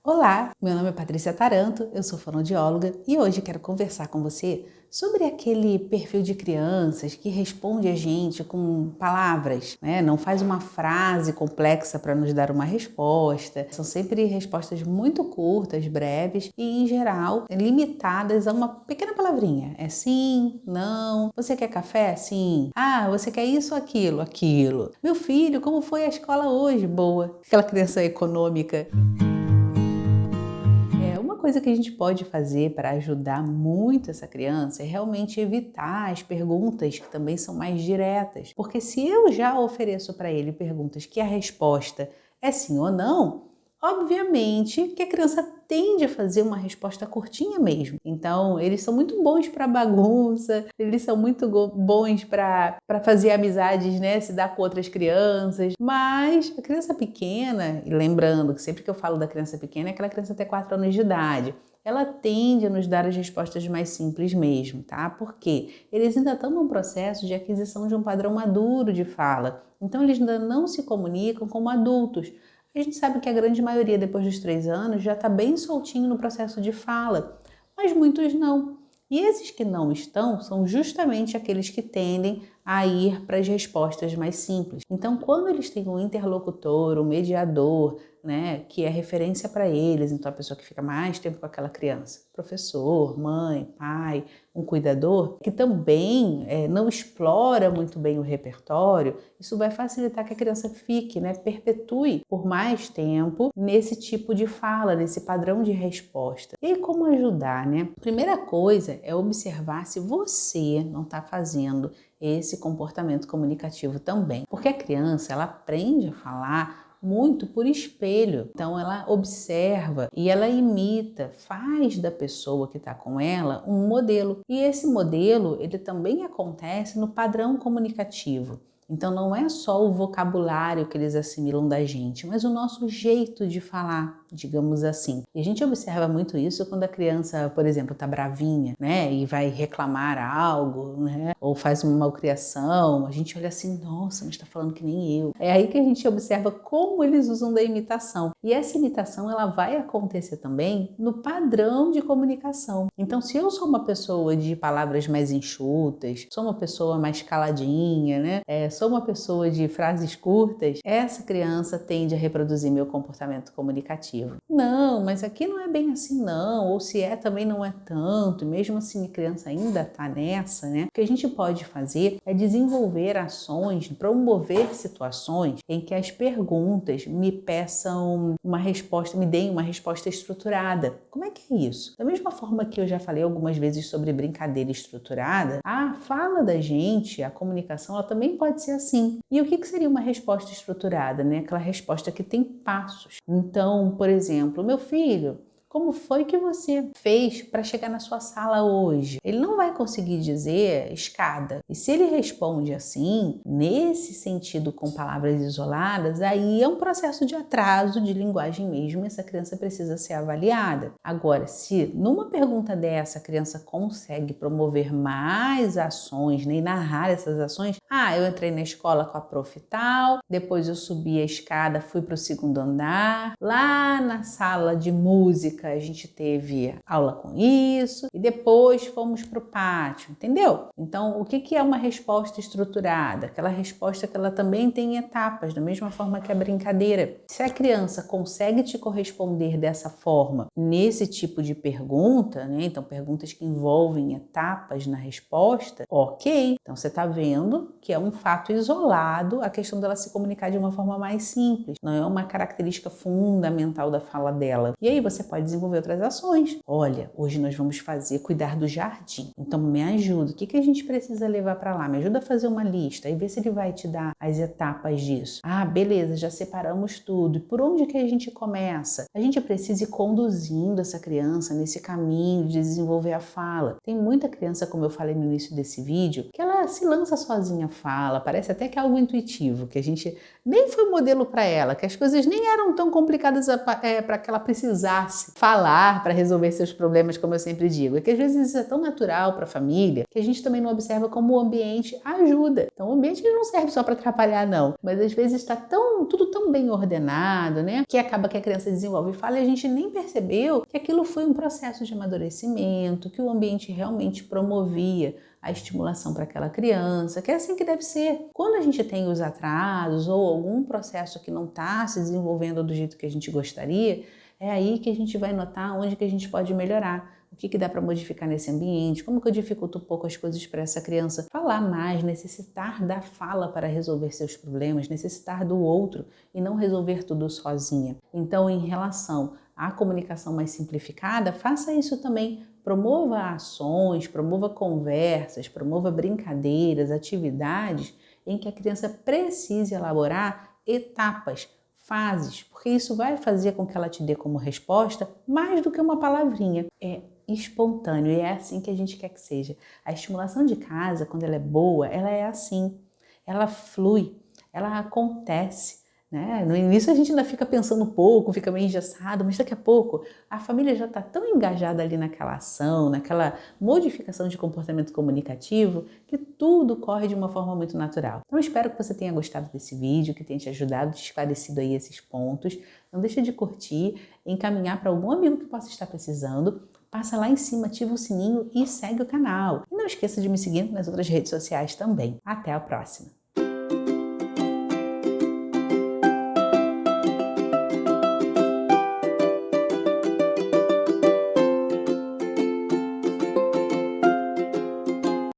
Olá, meu nome é Patrícia Taranto, eu sou fonoaudióloga e hoje quero conversar com você sobre aquele perfil de crianças que responde a gente com palavras, né? Não faz uma frase complexa para nos dar uma resposta. São sempre respostas muito curtas, breves e, em geral, limitadas a uma pequena palavrinha. É sim, não. Você quer café? Sim. Ah, você quer isso, aquilo, aquilo. Meu filho, como foi a escola hoje? Boa. Aquela criança econômica. Uma coisa que a gente pode fazer para ajudar muito essa criança é realmente evitar as perguntas que também são mais diretas. Porque se eu já ofereço para ele perguntas que a resposta é sim ou não, obviamente que a criança tende a fazer uma resposta curtinha mesmo. Então, eles são muito bons para bagunça, eles são muito bons para fazer amizades, né? Se dar com outras crianças. Mas a criança pequena, e lembrando que sempre que eu falo da criança pequena, é aquela criança até 4 anos de idade, ela tende a nos dar as respostas mais simples mesmo, tá? Porque eles ainda estão num processo de aquisição de um padrão maduro de fala. Então, eles ainda não se comunicam como adultos. A gente sabe que a grande maioria, depois dos 3 anos, já está bem soltinho no processo de fala, mas muitos não. E esses que não estão são justamente aqueles que tendem a ir para as respostas mais simples. Então, quando eles têm um interlocutor, um mediador, né, que é referência para eles, então a pessoa que fica mais tempo com aquela criança, professor, mãe, pai, um cuidador, que também não explora muito bem o repertório, isso vai facilitar que a criança fique, né, perpetue por mais tempo nesse tipo de fala, nesse padrão de resposta. E aí, como ajudar, né? Primeira coisa é observar se você não está fazendo esse comportamento comunicativo também. Porque a criança, ela aprende a falar muito por espelho. Então ela observa e ela imita, faz da pessoa que está com ela um modelo. E esse modelo, ele também acontece no padrão comunicativo. Então não é só o vocabulário que eles assimilam da gente, mas o nosso jeito de falar, digamos assim. E a gente observa muito isso quando a criança, por exemplo, tá bravinha, né, e vai reclamar algo, né, ou faz uma malcriação. A gente olha assim, nossa, mas tá falando que nem eu. É aí que a gente observa como eles usam da imitação. E essa imitação, ela vai acontecer também no padrão de comunicação. Então, se eu sou uma pessoa de palavras mais enxutas, sou uma pessoa mais caladinha, né, sou uma pessoa de frases curtas, essa criança tende a reproduzir meu comportamento comunicativo. Não, mas aqui não é bem assim não, ou se é também não é tanto, e mesmo assim a criança ainda tá nessa, né? O que a gente pode fazer é desenvolver ações, promover situações em que as perguntas me peçam uma resposta, me deem uma resposta estruturada. Como é que é isso? Da mesma forma que eu já falei algumas vezes sobre brincadeira estruturada, a fala da gente, a comunicação, ela também pode ser assim. E o que seria uma resposta estruturada, né? Aquela resposta que tem passos. Então, por exemplo, meu filho, como foi que você fez para chegar na sua sala hoje? Ele não vai conseguir dizer escada. E se ele responde assim, nesse sentido com palavras isoladas, aí é um processo de atraso de linguagem mesmo, e essa criança precisa ser avaliada. Agora, se numa pergunta dessa a criança consegue promover mais ações, né, e narrar essas ações, eu entrei na escola com a prof tal, depois eu subi a escada, fui para o 2º andar, lá na sala de música a gente teve aula com isso e depois fomos para o pátio, entendeu? Então, o que é uma resposta estruturada? Aquela resposta que ela também tem etapas, da mesma forma que a brincadeira. Se a criança consegue te corresponder dessa forma, nesse tipo de pergunta, né? Então, perguntas que envolvem etapas na resposta, ok. Então, você está vendo que é um fato isolado a questão dela se comunicar de uma forma mais simples, não é uma característica fundamental da fala dela. E aí você pode desenvolver outras ações. Olha, hoje nós vamos cuidar do jardim. Então me ajuda. O que a gente precisa levar para lá? Me ajuda a fazer uma lista e ver se ele vai te dar as etapas disso. Beleza, já separamos tudo. E por onde que a gente começa? A gente precisa ir conduzindo essa criança nesse caminho de desenvolver a fala. Tem muita criança, como eu falei no início desse vídeo, que ela se lança sozinha a fala, parece até que é algo intuitivo, que a gente nem foi modelo para ela, que as coisas nem eram tão complicadas para que ela precisasse falar para resolver seus problemas, como eu sempre digo. É que às vezes isso é tão natural para a família que a gente também não observa como o ambiente ajuda. Então o ambiente não serve só para atrapalhar, não. Mas às vezes está tudo tão bem ordenado, né? Que acaba que a criança desenvolve fala e a gente nem percebeu que aquilo foi um processo de amadurecimento, que o ambiente realmente promovia a estimulação para aquela criança, que é assim que deve ser. Quando a gente tem os atrasos ou algum processo que não está se desenvolvendo do jeito que a gente gostaria, é aí que a gente vai notar onde que a gente pode melhorar. O que dá para modificar nesse ambiente, como que eu dificulto um pouco as coisas para essa criança falar mais, necessitar da fala para resolver seus problemas, necessitar do outro e não resolver tudo sozinha. Então, em relação à comunicação mais simplificada, faça isso também. Promova ações, promova conversas, promova brincadeiras, atividades em que a criança precise elaborar etapas, fases, porque isso vai fazer com que ela te dê como resposta mais do que uma palavrinha. É espontâneo e é assim que a gente quer que seja. A estimulação de casa, quando ela é boa, ela é assim. Ela flui, ela acontece. Né? No início a gente ainda fica pensando um pouco, fica meio engessado, mas daqui a pouco a família já está tão engajada ali naquela ação, naquela modificação de comportamento comunicativo, que tudo corre de uma forma muito natural. Então espero que você tenha gostado desse vídeo, que tenha te ajudado, te esclarecido aí esses pontos. Não deixa de curtir, encaminhar para algum amigo que possa estar precisando. Passa lá em cima, ativa o sininho e segue o canal. E não esqueça de me seguir nas outras redes sociais também. Até a próxima!